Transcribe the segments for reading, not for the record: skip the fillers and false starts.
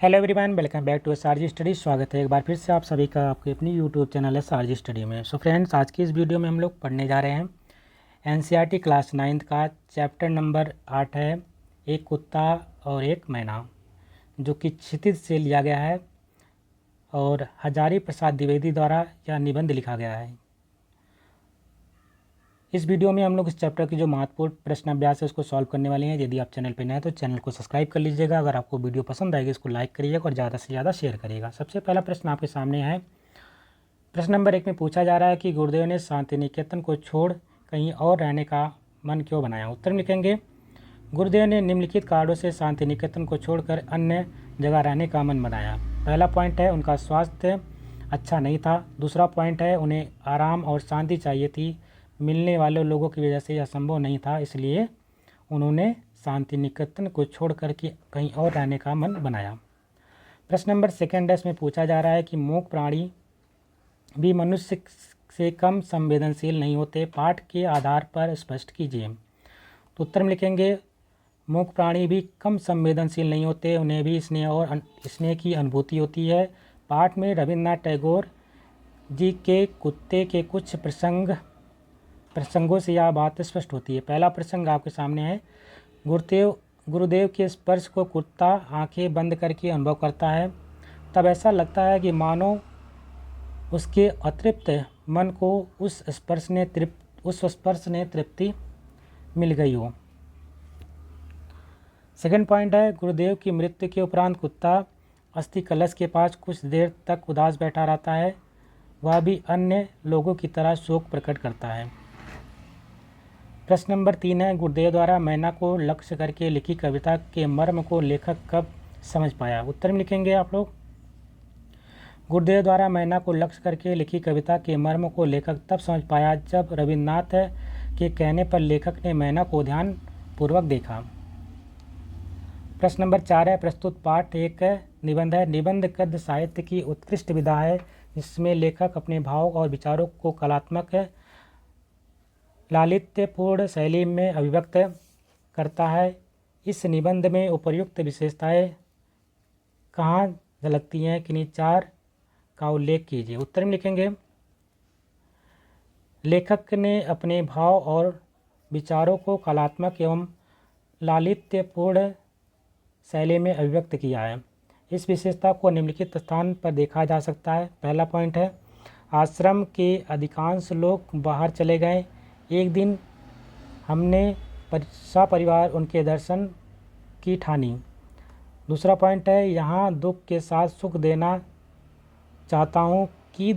Hello everyone, welcome back to SRG study. स्वागत है एक बार फिर से आप सभी का आपके अपनी यूट्यूब चैनल एसआरजी स्टडी में। सो फ्रेंड्स, आज की इस वीडियो में हम लोग पढ़ने जा रहे हैं एनसीईआरटी क्लास 9 का चैप्टर नंबर 8 है, एक कुत्ता और एक मैना, जो कि क्षितिज से लिया गया है और हजारी प्रसाद द्विवेदी द्वारा यह निबंध लिखा गया है। इस वीडियो में हम लोग इस चैप्टर की जो महत्वपूर्ण प्रश्न अभ्यास है उसको सॉल्व करने वाले हैं। यदि आप चैनल पर नए हैं तो चैनल को सब्सक्राइब कर लीजिएगा। अगर आपको वीडियो पसंद आएगी इसको लाइक करिएगा और ज़्यादा से ज़्यादा शेयर करिएगा। सबसे पहला प्रश्न आपके सामने है। प्रश्न नंबर 1 में पूछा जा रहा है कि गुरुदेव ने शांति निकेतन को छोड़ कहीं और रहने का मन क्यों बनाया। उत्तर में लिखेंगे, गुरुदेव ने निम्नलिखित कारणों से शांति निकेतन को छोड़कर अन्य जगह रहने का मन बनाया। पहला पॉइंट है, उनका स्वास्थ्य अच्छा नहीं था। दूसरा पॉइंट है, उन्हें आराम और शांति चाहिए थी। मिलने वाले लोगों की वजह से यह संभव नहीं था, इसलिए उन्होंने शांति निकेतन को छोड़कर के कहीं और रहने का मन बनाया। प्रश्न नंबर 2 है, इसमें पूछा जा रहा है कि मूक प्राणी भी मनुष्य से कम संवेदनशील नहीं होते। पाठ के आधार पर स्पष्ट कीजिए। तो उत्तर में लिखेंगे, मूक प्राणी भी कम संवेदनशील नहीं होते, उन्हें भी स्नेह की अनुभूति होती है। पाठ में रविन्द्रनाथ टैगोर जी के कुत्ते के कुछ प्रसंगों से यह बात स्पष्ट होती है। पहला प्रसंग आपके सामने है। गुरुदेव के स्पर्श को कुत्ता आंखें बंद करके अनुभव करता है। तब ऐसा लगता है कि मानो उसके अतृप्त मन को उस स्पर्श ने तृप्ति मिल गई हो। सेकंड पॉइंट है, गुरुदेव की मृत्यु के उपरांत कुत्ता अस्थि कलश के पास कुछ देर तक उदास बैठा रहता है। वह भी अन्य लोगों की तरह शोक प्रकट करता है। प्रश्न नंबर 3 है, गुरुदेव द्वारा मैना को लक्ष्य करके लिखी कविता के मर्म को लेखक कब समझ पाया। उत्तर में लिखेंगे आप लोग, गुरुदेव द्वारा मैना को लक्ष्य करके लिखी कविता के मर्म को लेखक तब समझ पाया जब रविन्द्रनाथ के कहने पर लेखक ने मैना को ध्यान पूर्वक देखा। प्रश्न नंबर 4 है, प्रस्तुत पाठ एक निबंध है। निबंध गद्य साहित्य की उत्कृष्ट विधा है, जिसमें लेखक अपने भाव और विचारों को कलात्मक लालित्यपूर्ण शैली में अभिव्यक्त करता है। इस निबंध में उपर्युक्त विशेषताएं कहाँ झलकती हैं, किन्हीं 4 का उल्लेख कीजिए। उत्तर में लिखेंगे, लेखक ने अपने भाव और विचारों को कलात्मक एवं लालित्यपूर्ण शैली में अभिव्यक्त किया है। इस विशेषता को निम्नलिखित स्थान पर देखा जा सकता है। पहला पॉइंट है, आश्रम के अधिकांश लोग बाहर चले गए। एक दिन हमने सपरिवार उनके दर्शन की ठानी। दूसरा पॉइंट है, यहाँ दुख के साथ सुख देना चाहता हूँ कि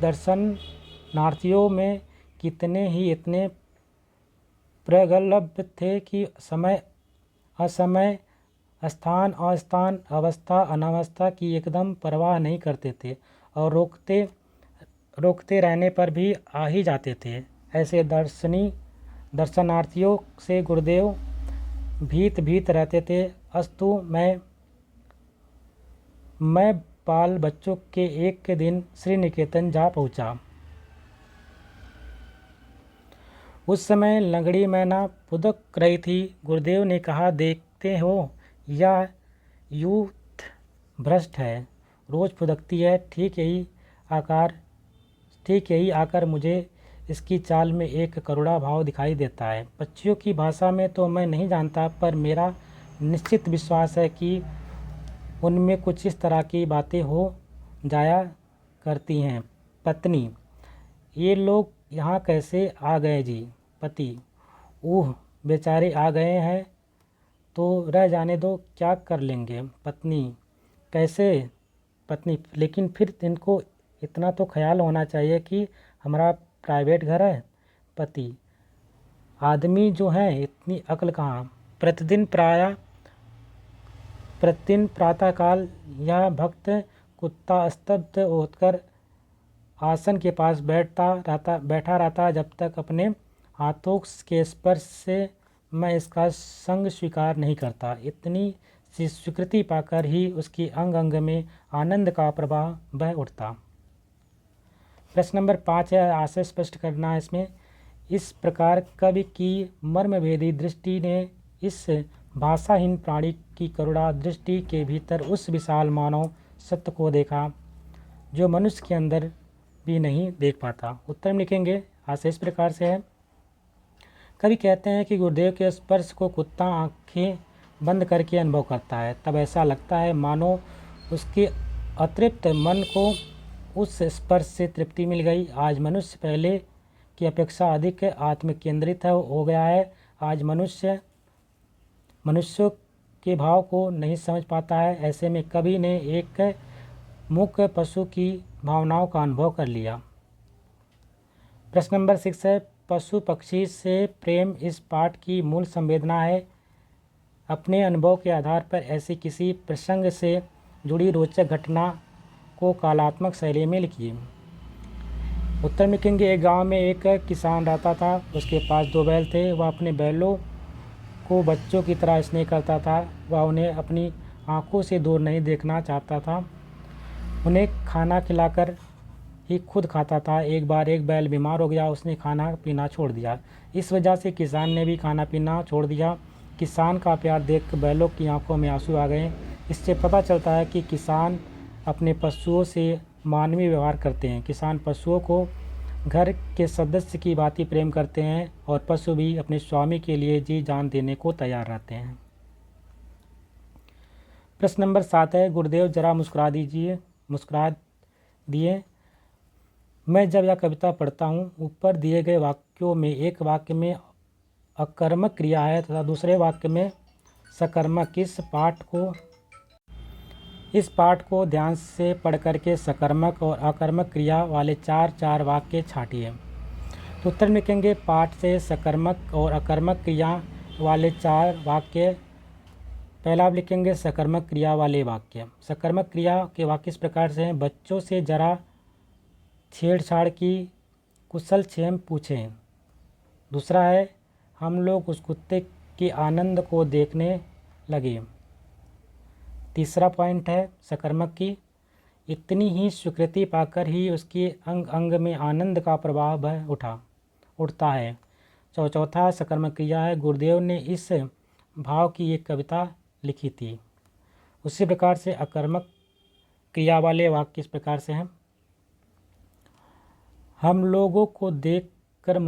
दर्शनार्थियों में कितने ही इतने प्रगल्भ थे कि समय असमय, स्थान अस्थान, अवस्था अनावस्था की एकदम परवाह नहीं करते थे और रोकते रहने पर भी आ ही जाते थे। ऐसे दर्शनार्थियों से गुरुदेव भीत रहते थे। अस्तु मैं बाल बच्चों के एक दिन श्री निकेतन जा पहुंचा। उस समय लंगड़ी मैना फुदक रही थी। गुरुदेव ने कहा, देखते हो यह यूथ भ्रष्ट है, रोज फुदकती है। ठीक यही आकर मुझे इसकी चाल में एक करुणा भाव दिखाई देता है। पक्षियों की भाषा में तो मैं नहीं जानता, पर मेरा निश्चित विश्वास है कि उनमें कुछ इस तरह की बातें हो जाया करती हैं। पत्नी, ये लोग यहाँ कैसे आ गए जी। पति, ओह बेचारे आ गए हैं तो रह जाने दो, क्या कर लेंगे। पत्नी, कैसे। पत्नी, लेकिन फिर इनको इतना तो ख्याल होना चाहिए कि हमारा प्राइवेट घर है। पति, आदमी जो है इतनी अक्ल कहाँ। प्रतिदिन प्रातःकाल यह भक्त कुत्ता स्तब्ध होकर आसन के पास बैठा रहता जब तक अपने हाथों के स्पर्श से मैं इसका संग स्वीकार नहीं करता। इतनी सी स्वीकृति पाकर ही उसकी अंग अंग में आनंद का प्रवाह बह उठता। प्रश्न नंबर 5 है, आशय स्पष्ट करना है इसमें। इस प्रकार कवि की मर्मभेदी दृष्टि ने इस भाषाहीन प्राणी की करुणा दृष्टि के भीतर उस विशाल मानव सत्य को देखा जो मनुष्य के अंदर भी नहीं देख पाता। उत्तर में लिखेंगे आशय इस प्रकार से है। कवि कहते हैं कि गुरुदेव के स्पर्श को कुत्ता आंखें बंद करके अनुभव करता है, तब ऐसा लगता है मानो उसके अतृप्त मन को उस स्पर्श से तृप्ति मिल गई। आज मनुष्य पहले की अपेक्षा अधिक आत्मकेंद्रित हो गया है। आज मनुष्यों के भाव को नहीं समझ पाता है। ऐसे में कवि ने एक मूक पशु की भावनाओं का अनुभव कर लिया। प्रश्न नंबर 6 है, पशु पक्षी से प्रेम इस पाठ की मूल संवेदना है। अपने अनुभव के आधार पर ऐसी किसी प्रसंग से जुड़ी रोचक घटना को कलात्मक शैली में लिखिए। उत्तर में लिखेंगे एक गांव में एक किसान रहता था। उसके पास 2 बैल थे। वह अपने बैलों को बच्चों की तरह स्नेह करता था। वह उन्हें अपनी आंखों से दूर नहीं देखना चाहता था। उन्हें खाना खिलाकर ही खुद खाता था। एक बार एक बैल बीमार हो गया। उसने खाना पीना छोड़ दिया। इस वजह से किसान ने भी खाना पीना छोड़ दिया। किसान का प्यार देख बैलों की आंखों में आंसू आ गए। इससे पता चलता है कि किसान अपने पशुओं से मानवीय व्यवहार करते हैं। किसान पशुओं को घर के सदस्य की भांति प्रेम करते हैं और पशु भी अपने स्वामी के लिए जी जान देने को तैयार रहते हैं। प्रश्न नंबर 7 है, गुरुदेव जरा मुस्कुरा दिए। मैं जब यह कविता पढ़ता हूँ, ऊपर दिए गए वाक्यों में एक वाक्य में अकर्मक क्रिया है तथा दूसरे वाक्य में सकर्मक। इस पाठ को ध्यान से पढ़ करके सकर्मक और अकर्मक क्रिया वाले 4 वाक्य छांटिए। तो उत्तर में लिखेंगे पाठ से सकर्मक और अकर्मक क्रिया वाले 4 वाक्य। पहला आप लिखेंगे सकर्मक क्रिया वाले वाक्य। सकर्मक क्रिया के वाक्य इस प्रकार से हैं, बच्चों से जरा छेड़छाड़ की कुशल क्षेम पूछें। दूसरा है, हम लोग उस कुत्ते के आनंद को देखने लगे। तीसरा पॉइंट है सकर्मक की, इतनी ही स्वीकृति पाकर ही उसके अंग अंग में आनंद का प्रभाव उठता है। चौथा सकर्मक क्रिया है, गुरुदेव ने इस भाव की एक कविता लिखी थी। उसी प्रकार से अकर्मक क्रिया वाले वाक्य इस प्रकार से हैं, हम लोगों को देखकर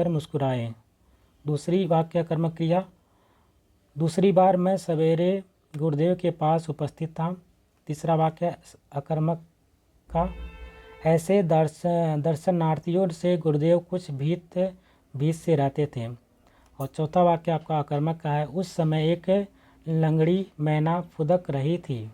मुस्कुराएं। दूसरी वाक्य अकर्मक क्रिया, दूसरी बार मैं सवेरे गुरुदेव के पास उपस्थित था। तीसरा वाक्य अकर्मक का, ऐसे दर्शनार्थियों से गुरुदेव कुछ भीत से रहते थे। और चौथा वाक्य आपका अकर्मक का है, उस समय एक लंगड़ी मैना फुदक रही थी।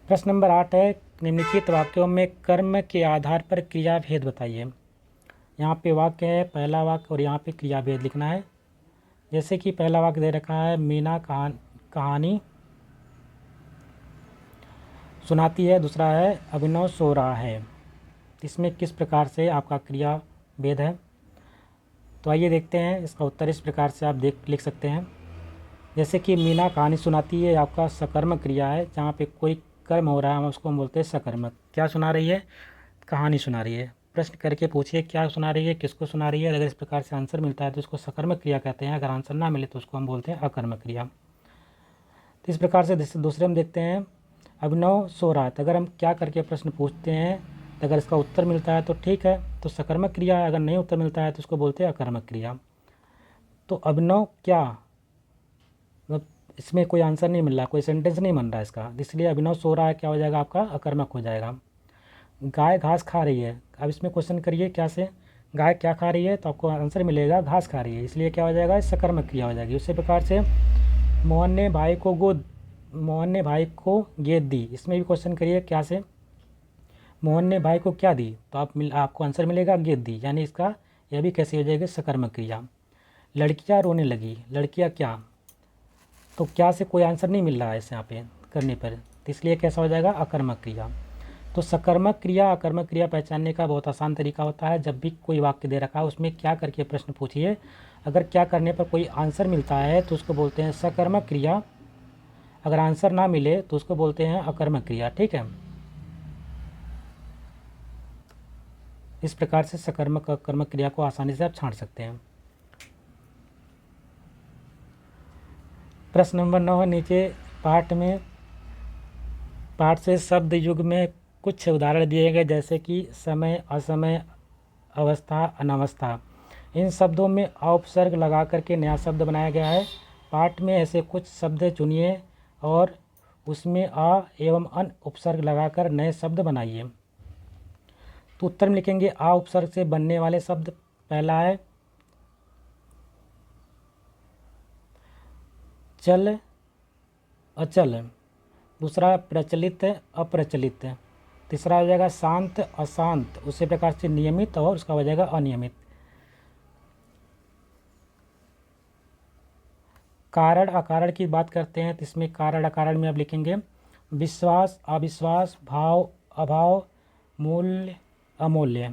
प्रश्न नंबर 8 है, निम्नलिखित वाक्यों में कर्म के आधार पर क्रिया भेद बताइए। यहाँ पे वाक्य है पहला वाक्य और यहाँ पे क्रिया भेद लिखना है। जैसे कि पहला वाक्य दे रखा है, मीना कहानी सुनाती है। दूसरा है, अभिनव सो रहा है। इसमें किस प्रकार से आपका क्रिया भेद है, तो आइए देखते हैं। इसका उत्तर इस प्रकार से आप लिख सकते हैं। जैसे कि मीना कहानी सुनाती है, आपका सकर्मक क्रिया है। जहाँ पे कोई कर्म हो रहा है हम उसको हम बोलते हैं सकर्मक। क्या सुना रही है? कहानी सुना रही है। प्रश्न करके पूछिए क्या सुना रही है, किसको सुना रही है। अगर इस प्रकार से आंसर मिलता है तो इसको सकर्मक क्रिया कहते हैं। अगर आंसर ना मिले तो उसको हम बोलते हैं अकर्मक क्रिया। तो इस प्रकार से दूसरे हम देखते हैं, अभिनव सो रहा है। तो अगर हम क्या करके प्रश्न पूछते हैं, तो अगर इसका उत्तर मिलता है तो ठीक है, तो सकर्मक क्रिया है। अगर नहीं उत्तर मिलता है तो उसको बोलते हैं अकर्मक क्रिया। तो अभिनव क्या, मतलब इसमें कोई आंसर नहीं मिल रहा, कोई सेंटेंस नहीं बन रहा इसका, इसलिए अभिनव सो रहा है क्या हो जाएगा आपका अकर्मक हो जाएगा। गाय घास खा रही है, अब इसमें क्वेश्चन करिए क्या से, गाय क्या खा रही है, तो आपको आंसर मिलेगा घास खा रही है, इसलिए क्या हो जाएगा सकर्मक क्रिया हो जाएगी। उसी प्रकार से मोहन ने भाई को गेंद दी, इसमें भी क्वेश्चन करिए क्या से, मोहन ने भाई को क्या दी, तो आपको आंसर मिलेगा गेंद दी, यानी इसका यह भी कैसे हो जाएगी सकर्मक क्रिया। लड़कियां रोने लगी, लड़कियां क्या, तो क्या से कोई आंसर नहीं मिल रहा है इस यहाँ पे करने पर, तो इसलिए कैसा हो जाएगा अकर्मक क्रिया। तो सकर्मक क्रिया अकर्मक क्रिया पहचानने का बहुत आसान तरीका होता है, जब भी कोई वाक्य दे रखा है उसमें क्या करके प्रश्न पूछिए। अगर क्या करने पर कोई आंसर मिलता है तो उसको बोलते हैं सकर्मक क्रिया, अगर आंसर ना मिले तो उसको बोलते हैं अकर्मक क्रिया। ठीक है, इस प्रकार से सकर्मक अकर्मक क्रिया को आसानी से आप छांट सकते हैं। प्रश्न नंबर 9 है, नीचे पाठ से शब्द युग में कुछ उदाहरण दिए गए जैसे कि समय, असमय, अवस्था, अनावस्था। इन शब्दों में उपसर्ग लगा करके नया शब्द बनाया गया है। पाठ में ऐसे कुछ शब्द चुनिए और उसमें अ एवं अन उपसर्ग लगाकर नए शब्द बनाइए। तो उत्तर में लिखेंगे आ उपसर्ग से बनने वाले शब्द। पहला है चल, अचल। दूसरा प्रचलित, अप्रचलित। तीसरा हो जाएगा शांत, अशांत। उसी प्रकार से नियमित और उसका हो जाएगा अनियमित। कारण अकारण की बात करते हैं तो इसमें कारण अकारण में अब लिखेंगे विश्वास, अविश्वास, भाव, अभाव, मूल्य, अमूल्य।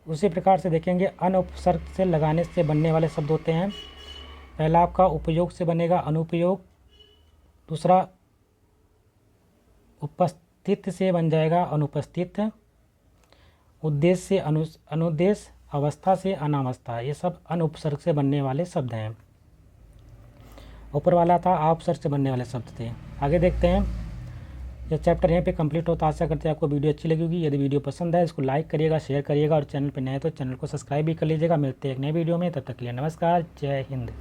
उसी प्रकार से देखेंगे अन उपसर्ग से लगाने से बनने वाले शब्द होते हैं। पहला आपका उपयोग से बनेगा अनुपयोग। दूसरा उपस्थित से बन जाएगा अनुपस्थित। उद्देश्य से अनुद्देश्य, अवस्था से अनावस्था। ये सब अन उपसर्ग से बनने वाले शब्द हैं। ऊपर वाला था आ उपसर्ग से बनने वाले शब्द थे। आगे देखते हैं। यह चैप्टर यहीं पे कंप्लीट होता है। आशा करते हैं आपको वीडियो अच्छी लगी होगी। यदि वीडियो पसंद है इसको लाइक करिएगा, शेयर करिएगा और चैनल पर नए तो चैनल को सब्सक्राइब भी कर लीजिएगा। मिलते हैं एक नए वीडियो में, तब तक के लिए नमस्कार, जय हिंद।